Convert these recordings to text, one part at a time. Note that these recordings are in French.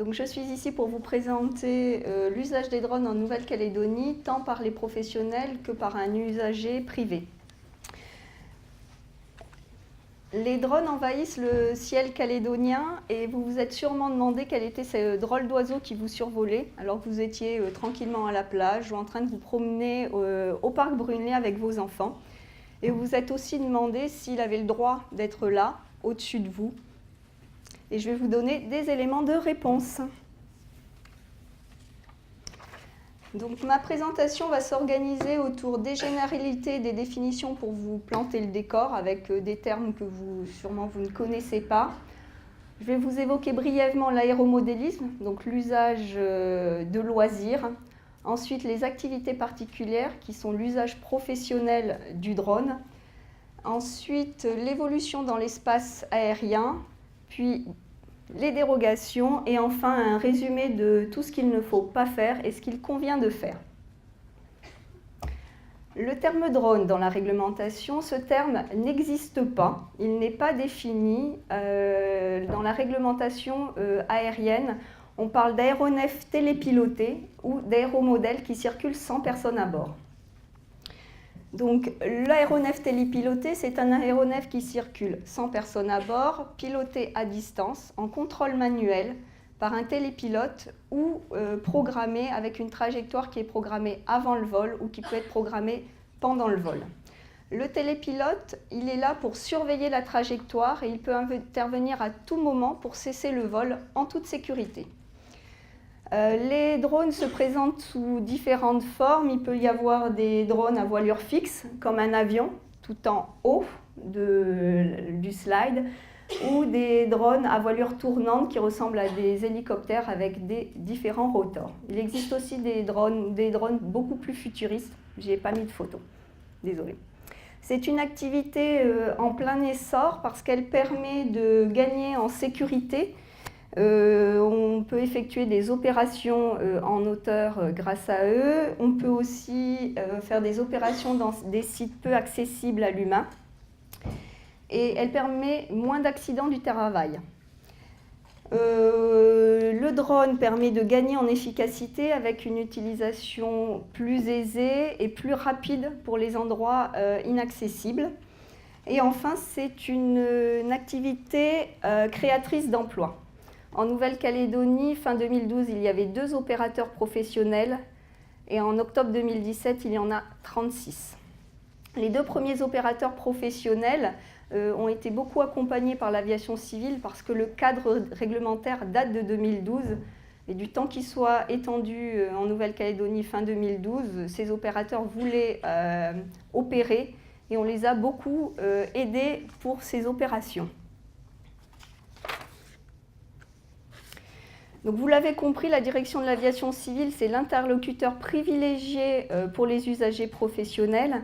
Donc, je suis ici pour vous présenter l'usage des drones en Nouvelle-Calédonie, tant par les professionnels que par un usager privé. Les drones envahissent le ciel calédonien et vous vous êtes sûrement demandé quel était ce drôle d'oiseau qui vous survolait alors que vous étiez tranquillement à la plage ou en train de vous promener au parc Brunelay avec vos enfants. Et vous vous êtes aussi demandé s'il avait le droit d'être là, au-dessus de vous. Et je vais vous donner des éléments de réponse. Donc ma présentation va s'organiser autour des généralités et des définitions pour vous planter le décor avec des termes que sûrement vous ne connaissez pas. Je vais vous évoquer brièvement l'aéromodélisme, donc l'usage de loisirs. Ensuite, les activités particulières qui sont l'usage professionnel du drone. Ensuite, l'évolution dans l'espace aérien, puis les dérogations et enfin un résumé de tout ce qu'il ne faut pas faire et ce qu'il convient de faire. Le terme drone dans la réglementation, ce terme n'existe pas, il n'est pas défini. Dans la réglementation aérienne, on parle d'aéronefs télépilotés ou d'aéromodèles qui circulent sans personne à bord. Donc l'aéronef télépiloté, c'est un aéronef qui circule sans personne à bord, piloté à distance, en contrôle manuel, par un télépilote ou programmé avec une trajectoire qui est programmée avant le vol ou qui peut être programmée pendant le vol. Le télépilote, il est là pour surveiller la trajectoire et il peut intervenir à tout moment pour cesser le vol en toute sécurité. Les drones se présentent sous différentes formes. Il peut y avoir des drones à voilure fixe, comme un avion, tout en haut du slide, ou des drones à voilure tournante qui ressemblent à des hélicoptères avec des différents rotors. Il existe aussi des drones beaucoup plus futuristes. Je n'y ai pas mis de photo, désolée. C'est une activité en plein essor parce qu'elle permet de gagner en sécurité. On peut effectuer des opérations en hauteur grâce à eux. On peut aussi faire des opérations dans des sites peu accessibles à l'humain. Et elle permet moins d'accidents du travail. Le drone permet de gagner en efficacité avec une utilisation plus aisée et plus rapide pour les endroits inaccessibles. Et enfin, c'est une activité créatrice d'emplois. En Nouvelle-Calédonie, fin 2012, il y avait 2 opérateurs professionnels et en octobre 2017, il y en a 36. Les 2 premiers opérateurs professionnels ont été beaucoup accompagnés par l'aviation civile parce que le cadre réglementaire date de 2012 et du temps qu'il soit étendu en Nouvelle-Calédonie fin 2012, ces opérateurs voulaient opérer et on les a beaucoup aidés pour ces opérations. Donc vous l'avez compris, la direction de l'aviation civile, c'est l'interlocuteur privilégié pour les usagers professionnels.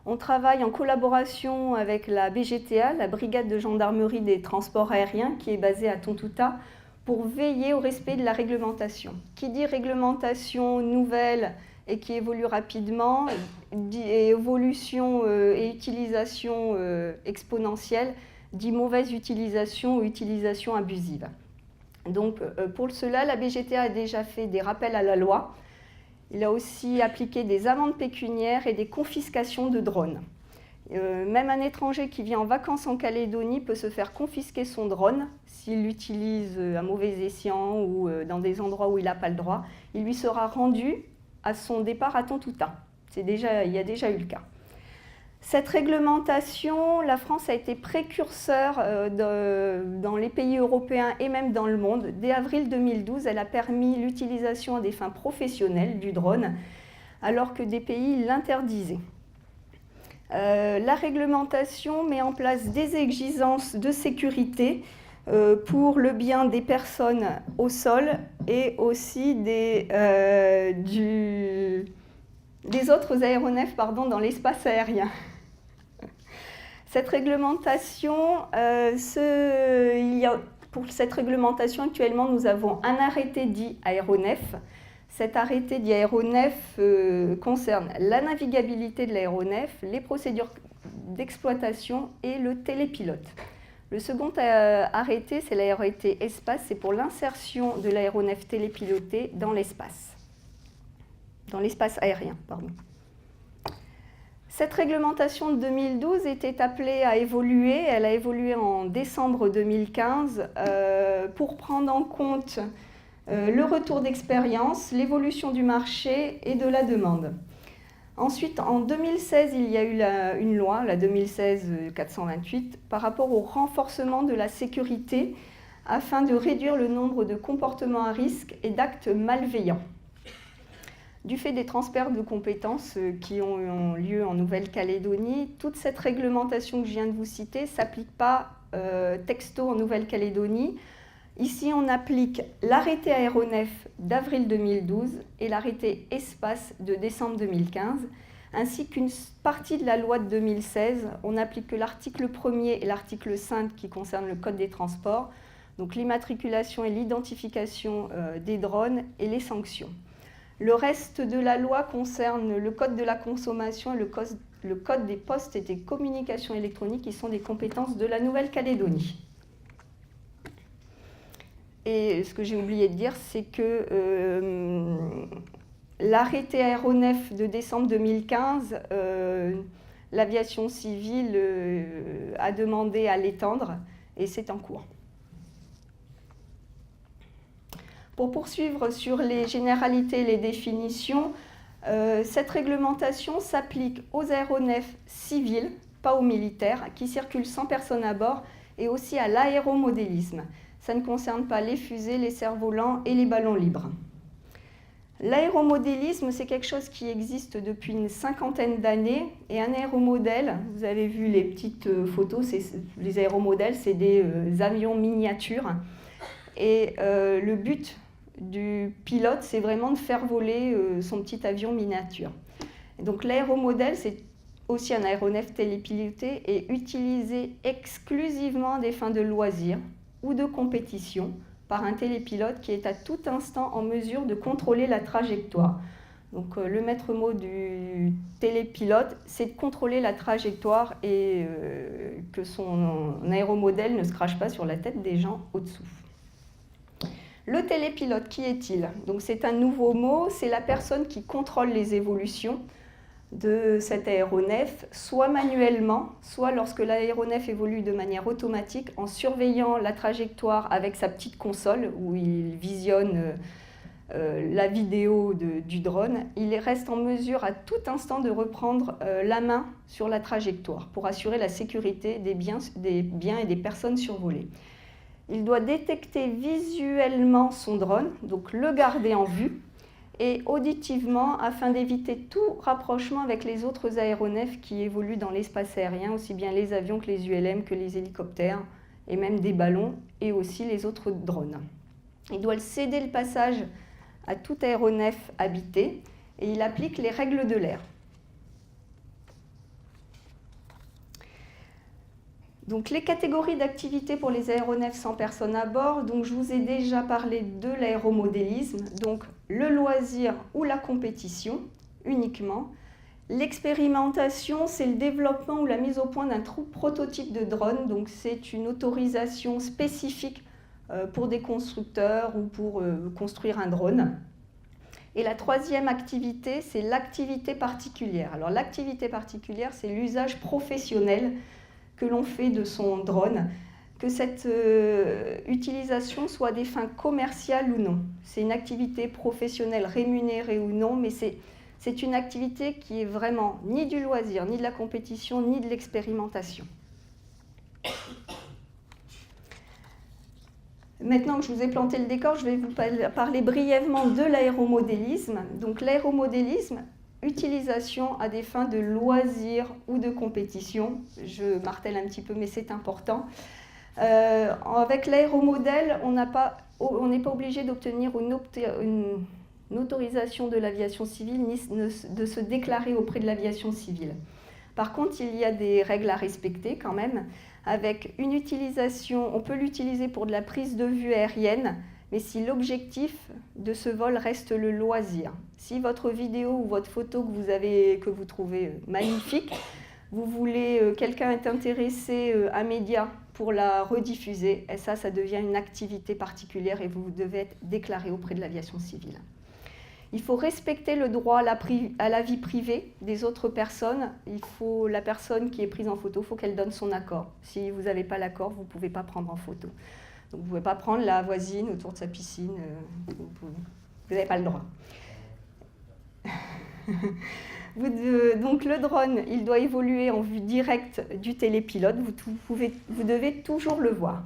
On travaille en collaboration avec la BGTA, la Brigade de gendarmerie des transports aériens, qui est basée à Tontouta, pour veiller au respect de la réglementation. Qui dit réglementation nouvelle et qui évolue rapidement, dit évolution et utilisation exponentielle, dit mauvaise utilisation ou utilisation abusive. Donc pour cela, la BGTA a déjà fait des rappels à la loi. Il a aussi appliqué des amendes pécuniaires et des confiscations de drones. Même un étranger qui vient en vacances en Calédonie peut se faire confisquer son drone s'il l'utilise à mauvais escient ou dans des endroits où il n'a pas le droit. Il lui sera rendu à son départ à Tontouta. Il y a déjà eu le cas. Cette réglementation, la France a été précurseur dans les pays européens et même dans le monde. Dès avril 2012, elle a permis l'utilisation à des fins professionnelles du drone, alors que des pays l'interdisaient. La réglementation met en place des exigences de sécurité pour le bien des personnes au sol et aussi des autres aéronefs dans l'espace aérien. Cette réglementation, pour cette réglementation actuellement, nous avons un arrêté dit aéronef. Cet arrêté dit aéronef concerne la navigabilité de l'aéronef, les procédures d'exploitation et le télépilote. Le second arrêté, c'est l'arrêté espace, c'est pour l'insertion de l'aéronef télépiloté dans l'espace aérien, pardon. Cette réglementation de 2012 était appelée à évoluer. Elle a évolué en décembre 2015 pour prendre en compte le retour d'expérience, l'évolution du marché et de la demande. Ensuite, en 2016, il y a eu une loi, la 2016-428, par rapport au renforcement de la sécurité afin de réduire le nombre de comportements à risque et d'actes malveillants. Du fait des transferts de compétences qui ont lieu en Nouvelle-Calédonie, toute cette réglementation que je viens de vous citer ne s'applique pas texto en Nouvelle-Calédonie. Ici, on applique l'arrêté aéronef d'avril 2012 et l'arrêté espace de décembre 2015, ainsi qu'une partie de la loi de 2016. On n'applique que l'article 1er et l'article 5 qui concernent le Code des transports, donc l'immatriculation et l'identification des drones et les sanctions. Le reste de la loi concerne le Code de la consommation et le Code des postes et des communications électroniques qui sont des compétences de la Nouvelle-Calédonie. Et ce que j'ai oublié de dire, c'est que l'arrêté aéronef de décembre 2015, l'aviation civile a demandé à l'étendre et c'est en cours. Pour poursuivre sur les généralités et les définitions, cette réglementation s'applique aux aéronefs civils, pas aux militaires, qui circulent sans personne à bord, et aussi à l'aéromodélisme. Ça ne concerne pas les fusées, les cerfs-volants et les ballons libres. L'aéromodélisme, c'est quelque chose qui existe depuis une cinquantaine d'années. Et un aéromodèle, vous avez vu les petites photos, les aéromodèles, c'est des avions miniatures. Et le but du pilote, c'est vraiment de faire voler son petit avion miniature. Et donc l'aéromodèle, c'est aussi un aéronef télépiloté et utilisé exclusivement à des fins de loisirs ou de compétition par un télépilote qui est à tout instant en mesure de contrôler la trajectoire. Donc le maître mot du télépilote, c'est de contrôler la trajectoire et que son aéromodèle ne se crache pas sur la tête des gens au-dessous. Le télépilote, qui est-il? Donc c'est un nouveau mot, c'est la personne qui contrôle les évolutions de cet aéronef, soit manuellement, soit lorsque l'aéronef évolue de manière automatique en surveillant la trajectoire avec sa petite console où il visionne la vidéo du drone. Il reste en mesure à tout instant de reprendre la main sur la trajectoire pour assurer la sécurité des biens et des personnes survolées. Il doit détecter visuellement son drone, donc le garder en vue, et auditivement afin d'éviter tout rapprochement avec les autres aéronefs qui évoluent dans l'espace aérien, aussi bien les avions que les ULM, que les hélicoptères, et même des ballons, et aussi les autres drones. Il doit céder le passage à tout aéronef habité, et il applique les règles de l'air. Donc les catégories d'activités pour les aéronefs sans personne à bord, donc je vous ai déjà parlé de l'aéromodélisme, donc le loisir ou la compétition uniquement. L'expérimentation, c'est le développement ou la mise au point d'un prototype de drone, donc c'est une autorisation spécifique pour des constructeurs ou pour construire un drone. Et la troisième activité, c'est l'activité particulière. Alors l'activité particulière, c'est l'usage professionnel que l'on fait de son drone, que cette utilisation soit à des fins commerciales ou non. C'est une activité professionnelle rémunérée ou non, mais c'est une activité qui est vraiment ni du loisir, ni de la compétition, ni de l'expérimentation. Maintenant que je vous ai planté le décor, je vais vous parler brièvement de l'aéromodélisme. Donc l'aéromodélisme, utilisation à des fins de loisirs ou de compétition. Je martèle un petit peu, mais c'est important. Avec l'aéromodèle, on n'est pas obligé d'obtenir une autorisation de l'aviation civile ni de se déclarer auprès de l'aviation civile. Par contre, il y a des règles à respecter quand même. Avec une utilisation, on peut l'utiliser pour de la prise de vue aérienne, mais si l'objectif de ce vol reste le loisir. Si votre vidéo ou votre photo que vous trouvez magnifique, quelqu'un est intéressé, un média, pour la rediffuser. Et ça devient une activité particulière et vous devez être déclaré auprès de l'aviation civile. Il faut respecter le droit à la vie privée des autres personnes. La personne qui est prise en photo, il faut qu'elle donne son accord. Si vous n'avez pas l'accord, vous ne pouvez pas prendre en photo. Donc vous ne pouvez pas prendre la voisine autour de sa piscine. Vous n'avez pas le droit. Donc le drone, il doit évoluer en vue directe du télépilote. Vous devez toujours le voir.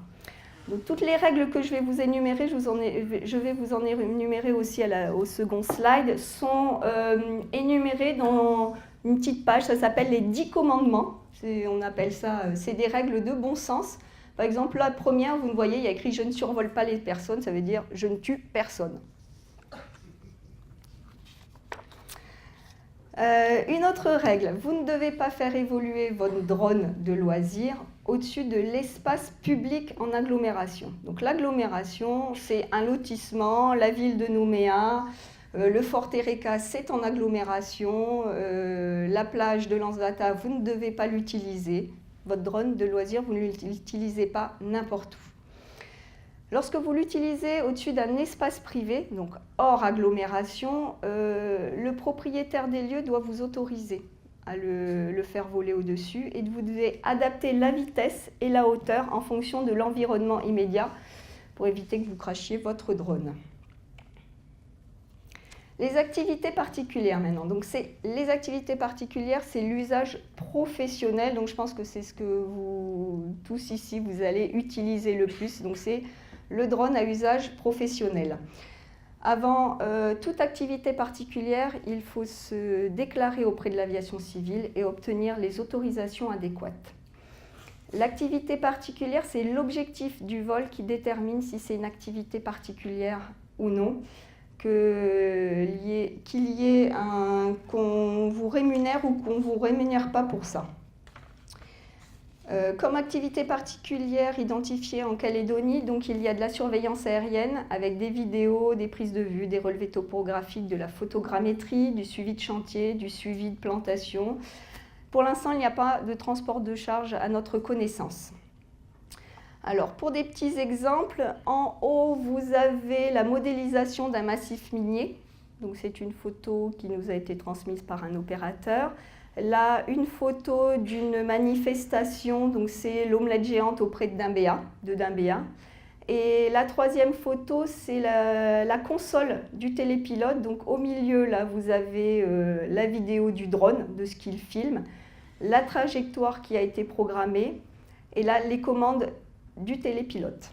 Donc, toutes les règles que je vais vous énumérer, je vais vous en énumérer aussi au second slide, sont énumérées dans une petite page, ça s'appelle les 10 commandements. On appelle ça, c'est des règles de bon sens. Par exemple, la première, vous voyez, il y a écrit « Je ne survole pas les personnes », ça veut dire « Je ne tue personne ». Une autre règle, vous ne devez pas faire évoluer votre drone de loisir au-dessus de l'espace public en agglomération. Donc l'agglomération, c'est un lotissement, la ville de Nouméa, le Fort Ereka, c'est en agglomération, la plage de Lanzata, vous ne devez pas l'utiliser. Votre drone de loisir, vous ne l'utilisez pas n'importe où. Lorsque vous l'utilisez au-dessus d'un espace privé, donc hors agglomération, le propriétaire des lieux doit vous autoriser à le faire voler au-dessus et vous devez adapter la vitesse et la hauteur en fonction de l'environnement immédiat pour éviter que vous crachiez votre drone. Les activités particulières maintenant. Donc les activités particulières, c'est l'usage professionnel. Donc je pense que c'est ce que vous tous ici vous allez utiliser le plus. Donc c'est le drone à usage professionnel. Avant toute activité particulière, il faut se déclarer auprès de l'aviation civile et obtenir les autorisations adéquates. L'activité particulière, c'est l'objectif du vol qui détermine si c'est une activité particulière ou non, qu'il y ait qu'on vous rémunère ou qu'on ne vous rémunère pas pour ça. Comme activité particulière identifiée en Calédonie, donc il y a de la surveillance aérienne avec des vidéos, des prises de vue, des relevés topographiques, de la photogrammétrie, du suivi de chantier, du suivi de plantation. Pour l'instant, il n'y a pas de transport de charge à notre connaissance. Alors, pour des petits exemples, en haut, vous avez la modélisation d'un massif minier. Donc, c'est une photo qui nous a été transmise par un opérateur. Là, une photo d'une manifestation, donc c'est l'omelette géante auprès de Dimbéa. Et la troisième photo, c'est la console du télépilote. Donc au milieu, là, vous avez la vidéo du drone, de ce qu'il filme, la trajectoire qui a été programmée, et là, les commandes du télépilote.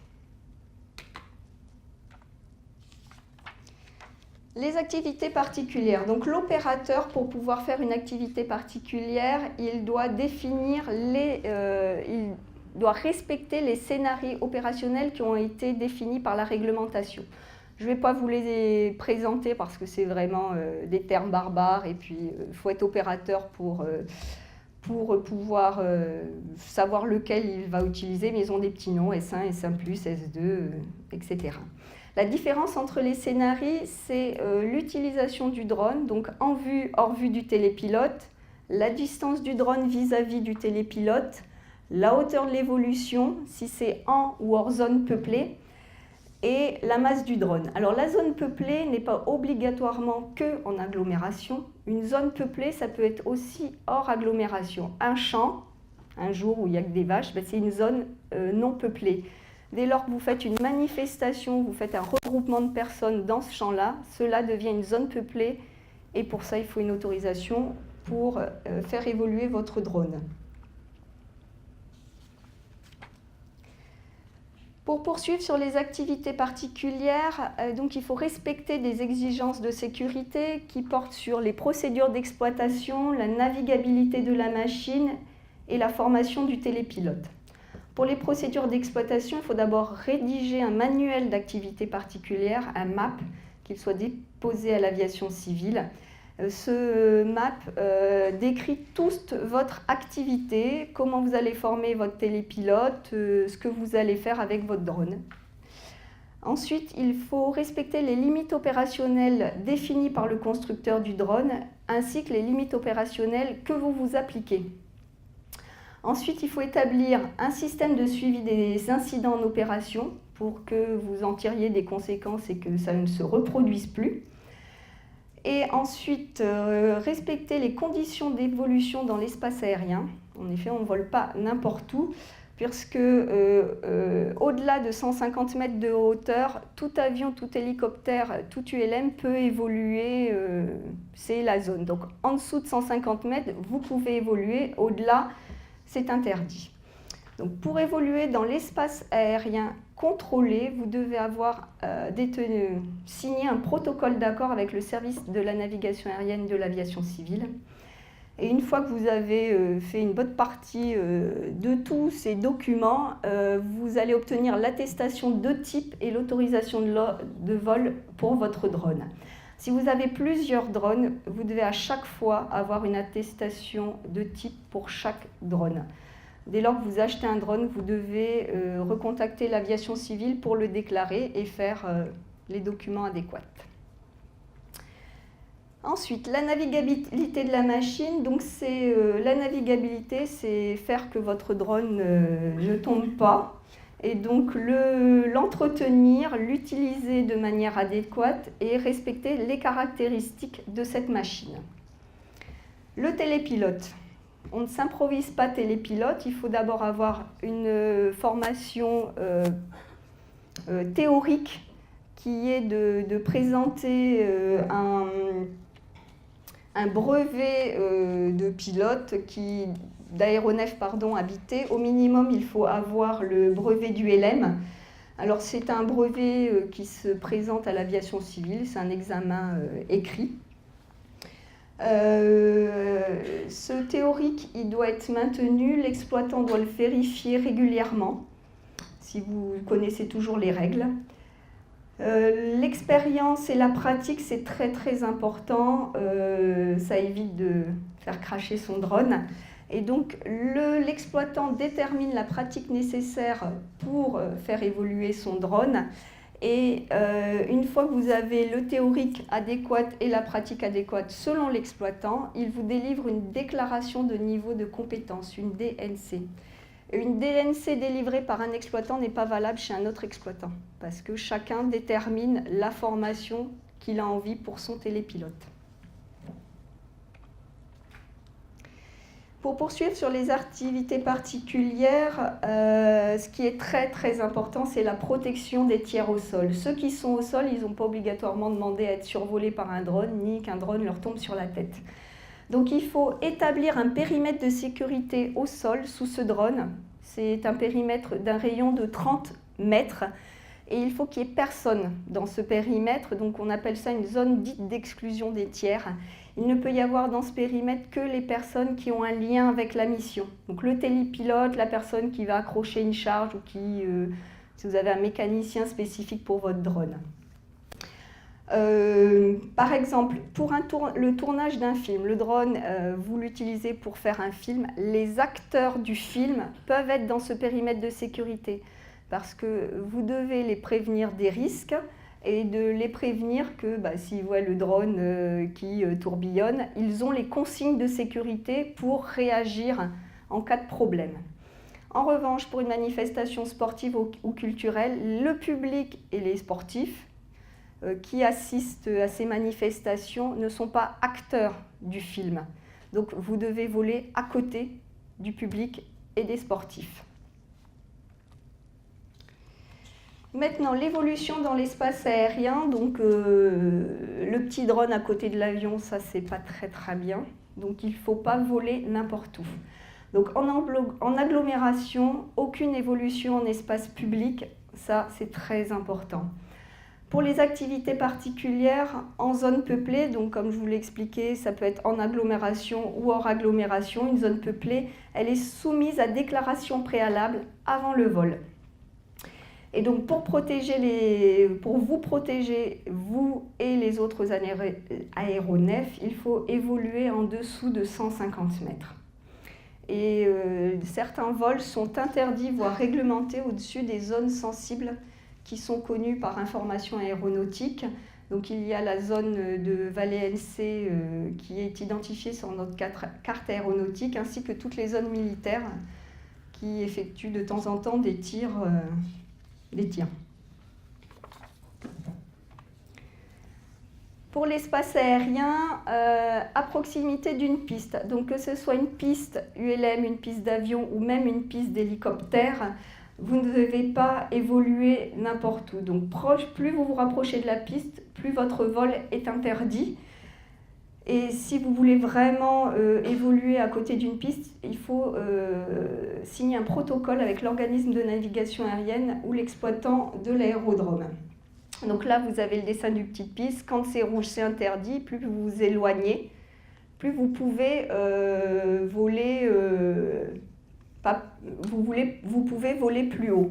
Les activités particulières. Donc l'opérateur, pour pouvoir faire une activité particulière, il doit il doit respecter les scénarios opérationnels qui ont été définis par la réglementation. Je ne vais pas vous les présenter parce que c'est vraiment des termes barbares et puis il faut être opérateur pour pouvoir savoir lequel il va utiliser, mais ils ont des petits noms, S1, S1+, S2, etc. La différence entre les scénarios, c'est l'utilisation du drone, donc en vue, hors vue du télépilote, la distance du drone vis-à-vis du télépilote, la hauteur de l'évolution, si c'est en ou hors zone peuplée, et la masse du drone. Alors la zone peuplée n'est pas obligatoirement que en agglomération. Une zone peuplée, ça peut être aussi hors agglomération. Un champ, un jour où il n'y a que des vaches, c'est une zone non peuplée. Dès lors que vous faites une manifestation, vous faites un regroupement de personnes dans ce champ-là, cela devient une zone peuplée et pour ça, il faut une autorisation pour faire évoluer votre drone. Pour poursuivre sur les activités particulières, donc il faut respecter des exigences de sécurité qui portent sur les procédures d'exploitation, la navigabilité de la machine et la formation du télépilote. Pour les procédures d'exploitation, il faut d'abord rédiger un manuel d'activité particulière, un MAP, qu'il soit déposé à l'aviation civile. Ce MAP décrit toute votre activité, comment vous allez former votre télépilote, ce que vous allez faire avec votre drone. Ensuite, il faut respecter les limites opérationnelles définies par le constructeur du drone, ainsi que les limites opérationnelles que vous vous appliquez. Ensuite, il faut établir un système de suivi des incidents en opération pour que vous en tiriez des conséquences et que ça ne se reproduise plus. Et ensuite, respecter les conditions d'évolution dans l'espace aérien. En effet, on ne vole pas n'importe où, puisque au-delà de 150 mètres de hauteur, tout avion, tout hélicoptère, tout ULM peut évoluer, c'est la zone. Donc en dessous de 150 mètres, vous pouvez évoluer, au-delà, c'est interdit. Donc pour évoluer dans l'espace aérien contrôlé, vous devez avoir signé un protocole d'accord avec le service de la navigation aérienne de l'aviation civile. Et une fois que vous avez fait une bonne partie de tous ces documents, vous allez obtenir l'attestation de type et l'autorisation de vol pour votre drone. Si vous avez plusieurs drones, vous devez à chaque fois avoir une attestation de type pour chaque drone. Dès lors que vous achetez un drone, vous devez recontacter l'aviation civile pour le déclarer et faire les documents adéquats. Ensuite, la navigabilité de la machine. Donc, la navigabilité, c'est faire que votre drone ne tombe pas. Et donc, l'entretenir, l'utiliser de manière adéquate et respecter les caractéristiques de cette machine. Le télépilote. On ne s'improvise pas télépilote, il faut d'abord avoir une formation théorique qui est de présenter un brevet de pilote, d'aéronef habité. Au minimum, il faut avoir le brevet du LM. Alors c'est un brevet qui se présente à l'aviation civile, c'est un examen écrit. Ce théorique, il doit être maintenu, l'exploitant doit le vérifier régulièrement, si vous connaissez toujours les règles. L'expérience et la pratique, c'est très très important, ça évite de faire cracher son drone. Et donc l'exploitant détermine la pratique nécessaire pour faire évoluer son drone. Et une fois que vous avez le théorique adéquat et la pratique adéquate selon l'exploitant, il vous délivre une déclaration de niveau de compétence, une DNC. Une DNC délivrée par un exploitant n'est pas valable chez un autre exploitant, parce que chacun détermine la formation qu'il a envie pour son télépilote. Pour poursuivre sur les activités particulières, ce qui est très très important, c'est la protection des tiers au sol. Ceux qui sont au sol, ils n'ont pas obligatoirement demandé à être survolés par un drone, ni qu'un drone leur tombe sur la tête. Donc il faut établir un périmètre de sécurité au sol sous ce drone. C'est un périmètre d'un rayon de 30 mètres. Et il faut qu'il n'y ait personne dans ce périmètre, donc on appelle ça une zone dite d'exclusion des tiers. Il ne peut y avoir dans ce périmètre que les personnes qui ont un lien avec la mission. Donc le télépilote, la personne qui va accrocher une charge ou si vous avez un mécanicien spécifique pour votre drone. Par exemple, pour le tournage d'un film, le drone, vous l'utilisez pour faire un film, les acteurs du film peuvent être dans ce périmètre de sécurité parce que vous devez les prévenir des risques et de les prévenir que s'ils voient le drone qui tourbillonne, ils ont les consignes de sécurité pour réagir en cas de problème. En revanche, pour une manifestation sportive ou culturelle, le public et les sportifs qui assistent à ces manifestations ne sont pas acteurs du film. Donc vous devez voler à côté du public et des sportifs. Maintenant, l'évolution dans l'espace aérien, donc le petit drone à côté de l'avion, ça c'est pas très très bien. Donc il ne faut pas voler n'importe où. Donc en agglomération, aucune évolution en espace public, ça c'est très important. Pour les activités particulières en zone peuplée, donc comme je vous l'ai expliqué, ça peut être en agglomération ou hors agglomération, une zone peuplée, elle est soumise à déclaration préalable avant le vol. Et donc pour vous protéger, vous et les autres aéronefs, il faut évoluer en dessous de 150 mètres. Et certains vols sont interdits, voire réglementés au-dessus des zones sensibles qui sont connues par information aéronautique. Donc il y a la zone de Vallée NC qui est identifiée sur notre carte aéronautique, ainsi que toutes les zones militaires qui effectuent de temps en temps des tirs. Pour l'espace aérien, à proximité d'une piste, donc que ce soit une piste ULM, une piste d'avion ou même une piste d'hélicoptère, vous ne devez pas évoluer n'importe où. Donc plus vous vous rapprochez de la piste, plus votre vol est interdit. Et si vous voulez vraiment évoluer à côté d'une piste, il faut signer un protocole avec l'organisme de navigation aérienne ou l'exploitant de l'aérodrome. Donc là, vous avez le dessin du petit piste. Quand c'est rouge, c'est interdit. Plus vous vous éloignez, plus vous pouvez voler. Vous pouvez voler plus haut.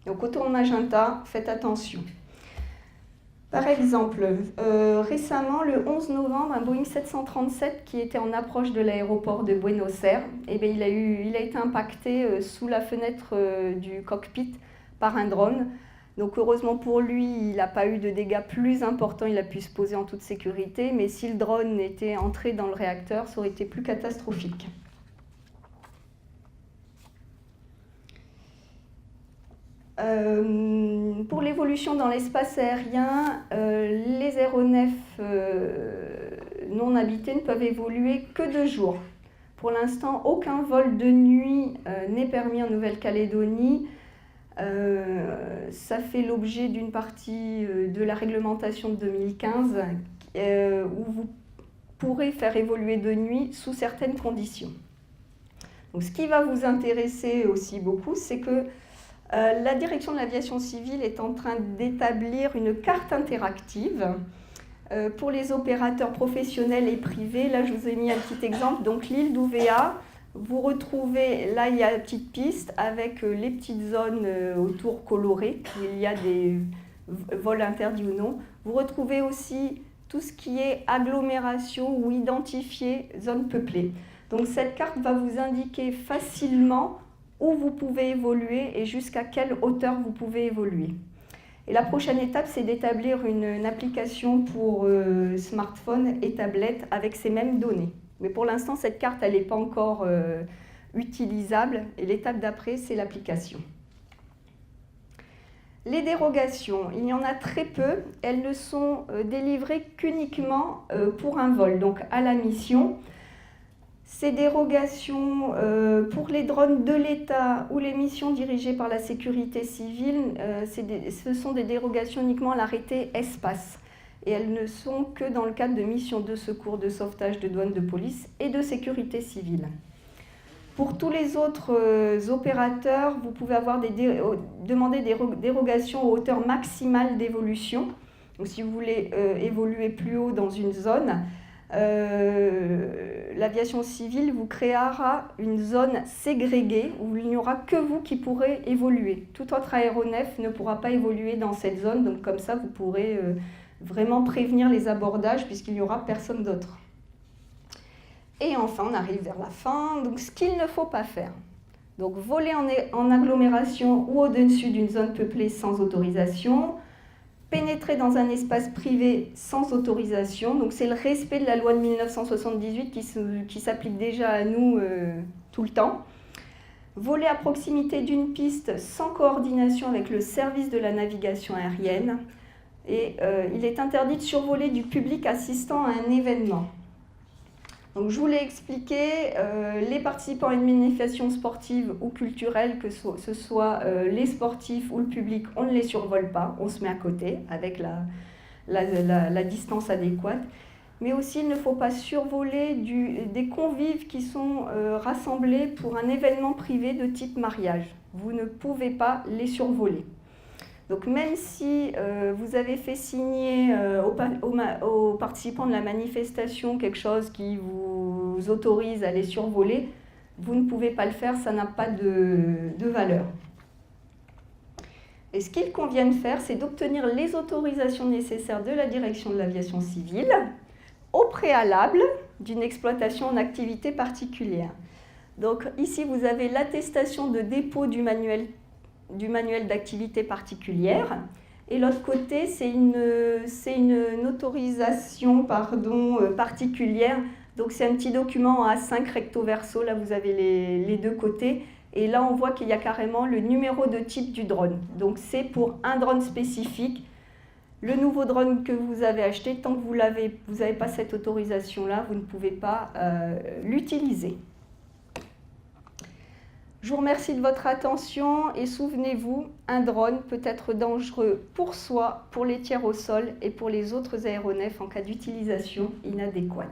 Donc au tour magenta, faites attention. Par exemple, récemment, le 11 novembre, un Boeing 737 qui était en approche de l'aéroport de Buenos Aires, eh bien, il a été impacté sous la fenêtre du cockpit par un drone. Donc heureusement pour lui, il n'a pas eu de dégâts plus importants, il a pu se poser en toute sécurité, mais si le drone était entré dans le réacteur, ça aurait été plus catastrophique. Pour l'évolution dans l'espace aérien, les aéronefs non habités ne peuvent évoluer que de jour. Pour l'instant, aucun vol de nuit n'est permis en Nouvelle-Calédonie. Ça fait l'objet d'une partie de la réglementation de 2015 où vous pourrez faire évoluer de nuit sous certaines conditions. Donc, ce qui va vous intéresser aussi beaucoup, c'est que la direction de l'aviation civile est en train d'établir une carte interactive pour les opérateurs professionnels et privés. Là, je vous ai mis un petit exemple. Donc, l'île d'Ouvéa, vous retrouvez, là, il y a la petite piste avec les petites zones autour colorées, où il y a des vols interdits ou non. Vous retrouvez aussi tout ce qui est agglomération ou identifié zone peuplée. Donc, cette carte va vous indiquer facilement où vous pouvez évoluer et jusqu'à quelle hauteur vous pouvez évoluer. Et la prochaine étape, c'est d'établir une application pour smartphone et tablette avec ces mêmes données. Mais pour l'instant, cette carte, elle n'est pas encore utilisable. Et l'étape d'après, c'est l'application. Les dérogations, il y en a très peu. Elles ne sont délivrées qu'uniquement pour un vol, donc à la mission. Ces dérogations pour les drones de l'État ou les missions dirigées par la sécurité civile, ce sont des dérogations uniquement à l'arrêté espace. Et elles ne sont que dans le cadre de missions de secours, de sauvetage, de douane, de police et de sécurité civile. Pour tous les autres opérateurs, vous pouvez demander des dérogations aux hauteurs maximales d'évolution. Donc si vous voulez évoluer plus haut dans une zone, l'aviation civile vous créera une zone ségrégée où il n'y aura que vous qui pourrez évoluer. Tout autre aéronef ne pourra pas évoluer dans cette zone, donc comme ça vous pourrez vraiment prévenir les abordages puisqu'il n'y aura personne d'autre. Et enfin, on arrive vers la fin, donc ce qu'il ne faut pas faire. Donc voler en agglomération ou au-dessus d'une zone peuplée sans autorisation, pénétrer dans un espace privé sans autorisation, donc c'est le respect de la loi de 1978 qui s'applique déjà à nous tout le temps. Voler à proximité d'une piste sans coordination avec le service de la navigation aérienne. Et il est interdit de survoler du public assistant à un événement. Donc, je vous l'ai expliqué, les participants à une manifestation sportive ou culturelle, que ce soit les sportifs ou le public, on ne les survole pas, on se met à côté avec la distance adéquate. Mais aussi, il ne faut pas survoler des convives qui sont rassemblés pour un événement privé de type mariage. Vous ne pouvez pas les survoler. Donc même si vous avez fait signer aux participants de la manifestation quelque chose qui vous autorise à les survoler, vous ne pouvez pas le faire, ça n'a pas de valeur. Et ce qu'il convient de faire, c'est d'obtenir les autorisations nécessaires de la direction de l'aviation civile au préalable d'une exploitation en activité particulière. Donc ici, vous avez l'attestation de dépôt du manuel d'activité particulière. Et l'autre côté, c'est une autorisation particulière Donc c'est un petit document en A5 recto verso, là vous avez les deux côtés. Et là on voit qu'il y a carrément le numéro de type du drone. Donc c'est pour un drone spécifique. Le nouveau drone que vous avez acheté, tant que vous n'avez pas cette autorisation-là, vous ne pouvez pas l'utiliser. Je vous remercie de votre attention et souvenez-vous, un drone peut être dangereux pour soi, pour les tiers au sol et pour les autres aéronefs en cas d'utilisation inadéquate.